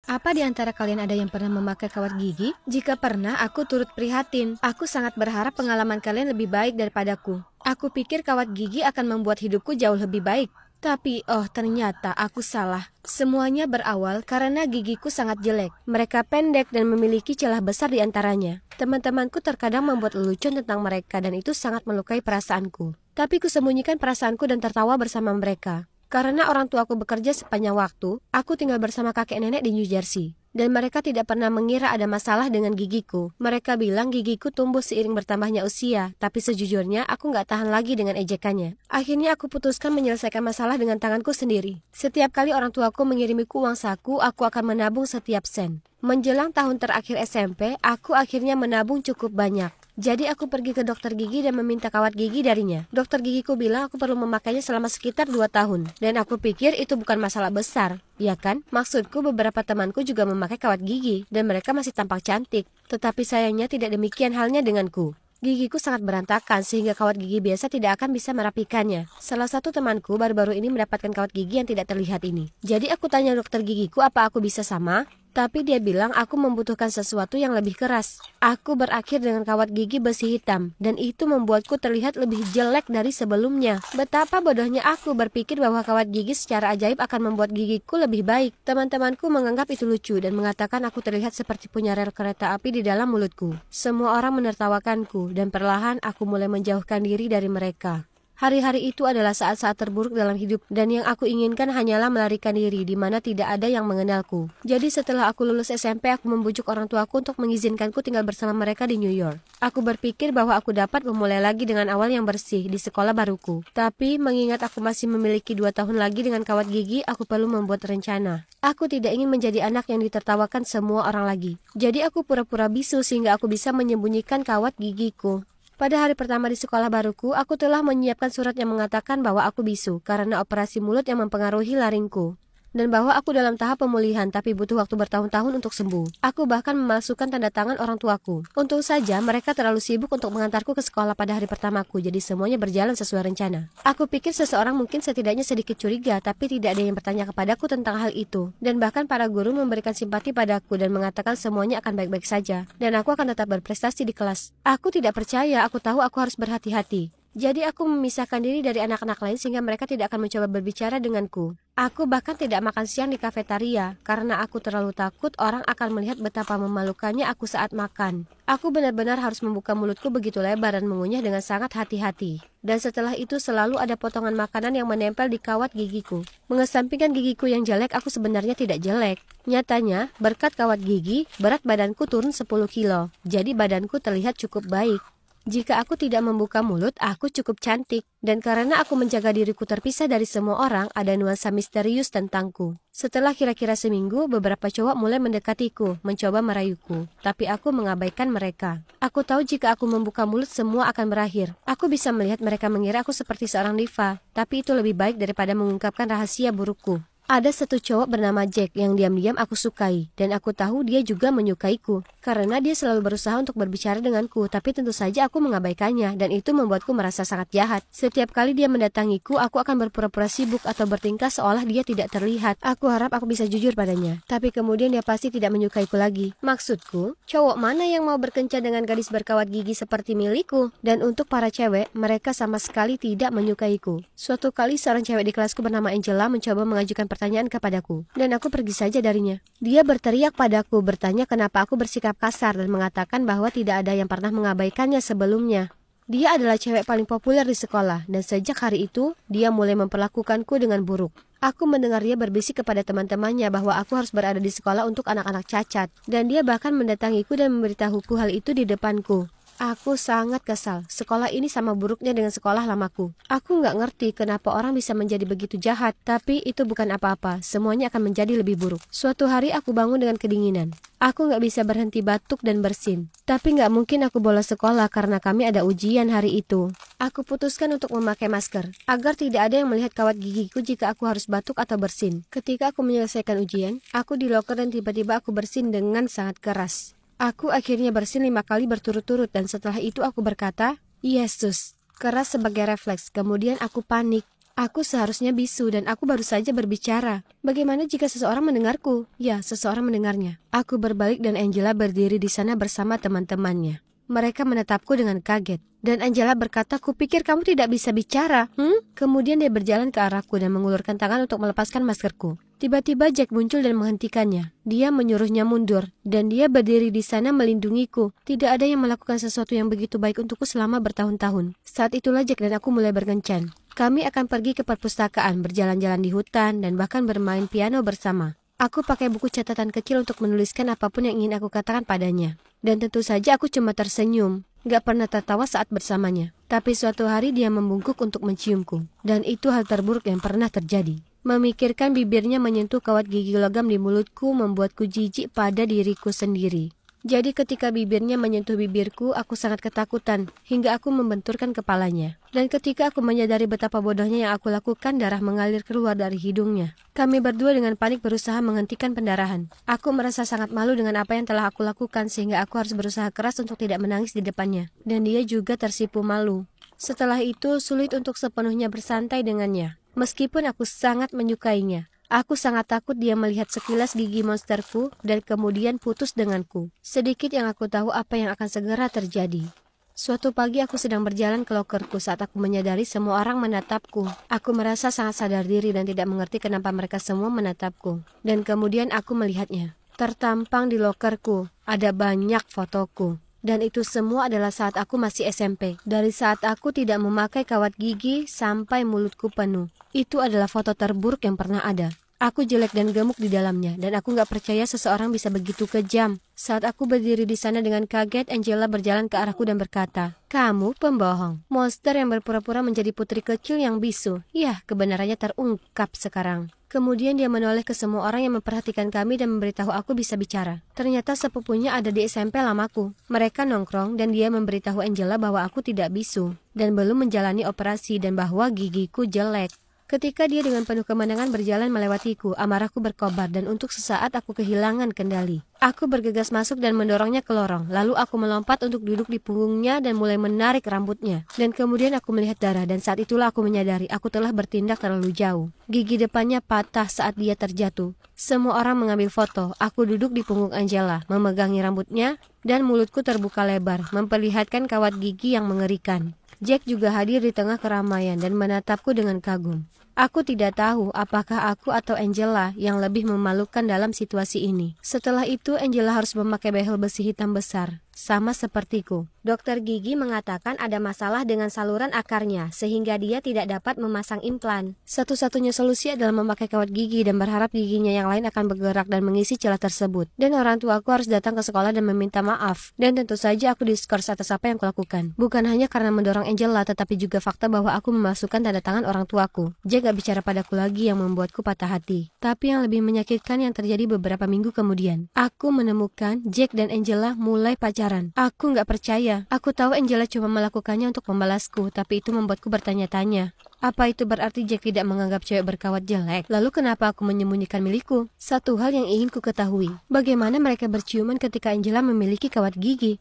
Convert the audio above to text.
Apa di antara kalian ada yang pernah memakai kawat gigi? Jika pernah, aku turut prihatin. Aku sangat berharap pengalaman kalian lebih baik daripadaku. Aku pikir kawat gigi akan membuat hidupku jauh lebih baik. Tapi, ternyata aku salah. Semuanya berawal karena gigiku sangat jelek. Mereka pendek dan memiliki celah besar di antaranya. Teman-temanku terkadang membuat lelucon tentang mereka dan itu sangat melukai perasaanku. Tapi kusembunyikan perasaanku dan tertawa bersama mereka. Karena orang tuaku bekerja sepanjang waktu, aku tinggal bersama kakek nenek di New Jersey. Dan mereka tidak pernah mengira ada masalah dengan gigiku. Mereka bilang gigiku tumbuh seiring bertambahnya usia, tapi sejujurnya aku nggak tahan lagi dengan ejekannya. Akhirnya aku putuskan menyelesaikan masalah dengan tanganku sendiri. Setiap kali orang tuaku mengirimiku uang saku, aku akan menabung setiap sen. Menjelang tahun terakhir SMP, aku akhirnya menabung cukup banyak. Jadi aku pergi ke dokter gigi dan meminta kawat gigi darinya. Dokter gigiku bilang aku perlu memakainya selama sekitar 2 tahun. Dan aku pikir itu bukan masalah besar. Ya kan? Maksudku beberapa temanku juga memakai kawat gigi. Dan mereka masih tampak cantik. Tetapi sayangnya tidak demikian halnya denganku. Gigiku sangat berantakan sehingga kawat gigi biasa tidak akan bisa merapikannya. Salah satu temanku baru-baru ini mendapatkan kawat gigi yang tidak terlihat ini. Jadi aku tanya dokter gigiku apa aku bisa sama? Tapi dia bilang aku membutuhkan sesuatu yang lebih keras. Aku berakhir dengan kawat gigi besi hitam. Dan itu membuatku terlihat lebih jelek dari sebelumnya. Betapa bodohnya aku berpikir bahwa kawat gigi secara ajaib akan membuat gigiku lebih baik. Teman-temanku menganggap itu lucu dan mengatakan aku terlihat seperti punya rel kereta api di dalam mulutku. Semua orang menertawakanku dan perlahan aku mulai menjauhkan diri dari mereka. Hari-hari itu adalah saat-saat terburuk dalam hidup dan yang aku inginkan hanyalah melarikan diri di mana tidak ada yang mengenalku. Jadi setelah aku lulus SMP, aku membujuk orang tuaku untuk mengizinkanku tinggal bersama mereka di New York. Aku berpikir bahwa aku dapat memulai lagi dengan awal yang bersih di sekolah baruku. Tapi mengingat aku masih memiliki 2 tahun lagi dengan kawat gigi, aku perlu membuat rencana. Aku tidak ingin menjadi anak yang ditertawakan semua orang lagi. Jadi aku pura-pura bisu sehingga aku bisa menyembunyikan kawat gigiku. Pada hari pertama di sekolah baruku, aku telah menyiapkan surat yang mengatakan bahwa aku bisu karena operasi mulut yang mempengaruhi laringku. Dan bahwa aku dalam tahap pemulihan tapi butuh waktu bertahun-tahun untuk sembuh. Aku bahkan memalsukan tanda tangan orang tuaku. Untung saja mereka terlalu sibuk untuk mengantarku ke sekolah pada hari pertamaku, jadi semuanya berjalan sesuai rencana. Aku pikir seseorang mungkin setidaknya sedikit curiga, tapi tidak ada yang bertanya kepadaku tentang hal itu. Dan bahkan para guru memberikan simpati padaku dan mengatakan semuanya akan baik-baik saja. Dan aku akan tetap berprestasi di kelas. Aku tidak percaya, aku tahu aku harus berhati-hati. Jadi aku memisahkan diri dari anak-anak lain sehingga mereka tidak akan mencoba berbicara denganku. Aku bahkan tidak makan siang di kafetaria karena aku terlalu takut orang akan melihat betapa memalukannya aku saat makan. Aku benar-benar harus membuka mulutku begitu lebar dan mengunyah dengan sangat hati-hati. Dan setelah itu selalu ada potongan makanan yang menempel di kawat gigiku. Mengesampingkan gigiku yang jelek, aku sebenarnya tidak jelek. Nyatanya, berkat kawat gigi, berat badanku turun 10 kilo. Jadi badanku terlihat cukup baik. Jika aku tidak membuka mulut, aku cukup cantik. Dan karena aku menjaga diriku terpisah dari semua orang, ada nuansa misterius tentangku. Setelah kira-kira seminggu, beberapa cowok mulai mendekatiku, mencoba merayuku. Tapi aku mengabaikan mereka. Aku tahu jika aku membuka mulut, semua akan berakhir. Aku bisa melihat mereka mengira aku seperti seorang diva. Tapi itu lebih baik daripada mengungkapkan rahasia burukku. Ada satu cowok bernama Jack yang diam-diam aku sukai, dan aku tahu dia juga menyukaiku, karena dia selalu berusaha untuk berbicara denganku, tapi tentu saja aku mengabaikannya, dan itu membuatku merasa sangat jahat. Setiap kali dia mendatangiku, aku akan berpura-pura sibuk atau bertingkah seolah dia tidak terlihat. Aku harap aku bisa jujur padanya, tapi kemudian dia pasti tidak menyukaiku lagi. Maksudku, cowok mana yang mau berkencan dengan gadis berkawat gigi seperti milikku? Dan untuk para cewek, mereka sama sekali tidak menyukaiku. Suatu kali seorang cewek di kelasku bernama Angela mencoba mengajukan pertanyaan kepadaku, dan aku pergi saja darinya. Dia berteriak padaku, bertanya kenapa aku bersikap kasar dan mengatakan bahwa tidak ada yang pernah mengabaikannya sebelumnya. Dia adalah cewek paling populer di sekolah, dan sejak hari itu, dia mulai memperlakukanku dengan buruk. Aku mendengar dia berbisik kepada teman-temannya bahwa aku harus berada di sekolah untuk anak-anak cacat, dan dia bahkan mendatangiku dan memberitahuku hal itu di depanku. Aku sangat kesal. Sekolah ini sama buruknya dengan sekolah lamaku. Aku nggak ngerti kenapa orang bisa menjadi begitu jahat, tapi itu bukan apa-apa. Semuanya akan menjadi lebih buruk. Suatu hari aku bangun dengan kedinginan. Aku nggak bisa berhenti batuk dan bersin. Tapi nggak mungkin aku bolos sekolah karena kami ada ujian hari itu. Aku putuskan untuk memakai masker, agar tidak ada yang melihat kawat gigiku jika aku harus batuk atau bersin. Ketika aku menyelesaikan ujian, aku di loker dan tiba-tiba aku bersin dengan sangat keras. Aku akhirnya bersin 5 kali berturut-turut dan setelah itu aku berkata, Yesus, keras sebagai refleks. Kemudian aku panik. Aku seharusnya bisu dan aku baru saja berbicara. Bagaimana jika seseorang mendengarku? Ya, seseorang mendengarnya. Aku berbalik dan Angela berdiri di sana bersama teman-temannya. Mereka menatapku dengan kaget. Dan Angela berkata, "Kupikir kamu tidak bisa bicara." Kemudian dia berjalan ke arahku dan mengulurkan tangan untuk melepaskan maskerku. Tiba-tiba Jack muncul dan menghentikannya. Dia menyuruhnya mundur, dan dia berdiri di sana melindungiku. Tidak ada yang melakukan sesuatu yang begitu baik untukku selama bertahun-tahun. Saat itulah Jack dan aku mulai berkencan. Kami akan pergi ke perpustakaan, berjalan-jalan di hutan, dan bahkan bermain piano bersama. Aku pakai buku catatan kecil untuk menuliskan apapun yang ingin aku katakan padanya. Dan tentu saja aku cuma tersenyum, gak pernah tertawa saat bersamanya. Tapi suatu hari dia membungkuk untuk menciumku. Dan itu hal terburuk yang pernah terjadi. Memikirkan bibirnya menyentuh kawat gigi logam di mulutku membuatku jijik pada diriku sendiri. Jadi ketika bibirnya menyentuh bibirku, aku sangat ketakutan, hingga aku membenturkan kepalanya. Dan ketika aku menyadari betapa bodohnya yang aku lakukan, darah mengalir keluar dari hidungnya. Kami berdua dengan panik berusaha menghentikan pendarahan. Aku merasa sangat malu dengan apa yang telah aku lakukan, sehingga aku harus berusaha keras untuk tidak menangis di depannya. Dan dia juga tersipu malu. Setelah itu, sulit untuk sepenuhnya bersantai dengannya. Meskipun aku sangat menyukainya. Aku sangat takut dia melihat sekilas gigi monsterku dan kemudian putus denganku. Sedikit yang aku tahu apa yang akan segera terjadi. Suatu pagi aku sedang berjalan ke lokerku saat aku menyadari semua orang menatapku. Aku merasa sangat sadar diri dan tidak mengerti kenapa mereka semua menatapku. Dan kemudian aku melihatnya. Tertampang di lokerku, ada banyak fotoku. Dan itu semua adalah saat aku masih SMP. Dari saat aku tidak memakai kawat gigi sampai mulutku penuh. Itu adalah foto terburuk yang pernah ada. Aku jelek dan gemuk di dalamnya, dan aku gak percaya seseorang bisa begitu kejam. Saat aku berdiri di sana dengan kaget, Angela berjalan ke arahku dan berkata, "Kamu pembohong. Monster yang berpura-pura menjadi putri kecil yang bisu." Ya, kebenarannya terungkap sekarang. Kemudian dia menoleh ke semua orang yang memperhatikan kami dan memberitahu aku bisa bicara. Ternyata sepupunya ada di SMP lamaku. Mereka nongkrong dan dia memberitahu Angela bahwa aku tidak bisu dan belum menjalani operasi dan bahwa gigiku jelek. Ketika dia dengan penuh kemenangan berjalan melewatiku, amarahku berkobar dan untuk sesaat aku kehilangan kendali. Aku bergegas masuk dan mendorongnya ke lorong. Lalu aku melompat untuk duduk di punggungnya dan mulai menarik rambutnya. Dan kemudian aku melihat darah dan saat itulah aku menyadari aku telah bertindak terlalu jauh. Gigi depannya patah saat dia terjatuh. Semua orang mengambil foto. Aku duduk di punggung Angela, memegangi rambutnya dan mulutku terbuka lebar, memperlihatkan kawat gigi yang mengerikan. Jack juga hadir di tengah keramaian dan menatapku dengan kagum. Aku tidak tahu apakah aku atau Angela yang lebih memalukan dalam situasi ini. Setelah itu Angela harus memakai behel besi hitam besar, sama sepertiku. Dokter gigi mengatakan ada masalah dengan saluran akarnya, sehingga dia tidak dapat memasang implan. Satu-satunya solusi adalah memakai kawat gigi dan berharap giginya yang lain akan bergerak dan mengisi celah tersebut. Dan orang tuaku harus datang ke sekolah dan meminta maaf. Dan tentu saja aku diskors atas apa yang kulakukan. Bukan hanya karena mendorong Angela, tetapi juga fakta bahwa aku memasukkan tanda tangan orang tuaku. Jack gak bicara padaku lagi yang membuatku patah hati. Tapi yang lebih menyakitkan yang terjadi beberapa minggu kemudian. Aku menemukan Jack dan Angela mulai pacaran. Aku gak percaya. Aku tahu Angela cuma melakukannya untuk membalasku, tapi itu membuatku bertanya-tanya. Apa itu berarti Jack tidak menganggap cewek berkawat jelek? Lalu kenapa aku menyembunyikan milikku? Satu hal yang ingin ku ketahui, bagaimana mereka berciuman ketika Angela memiliki kawat gigi?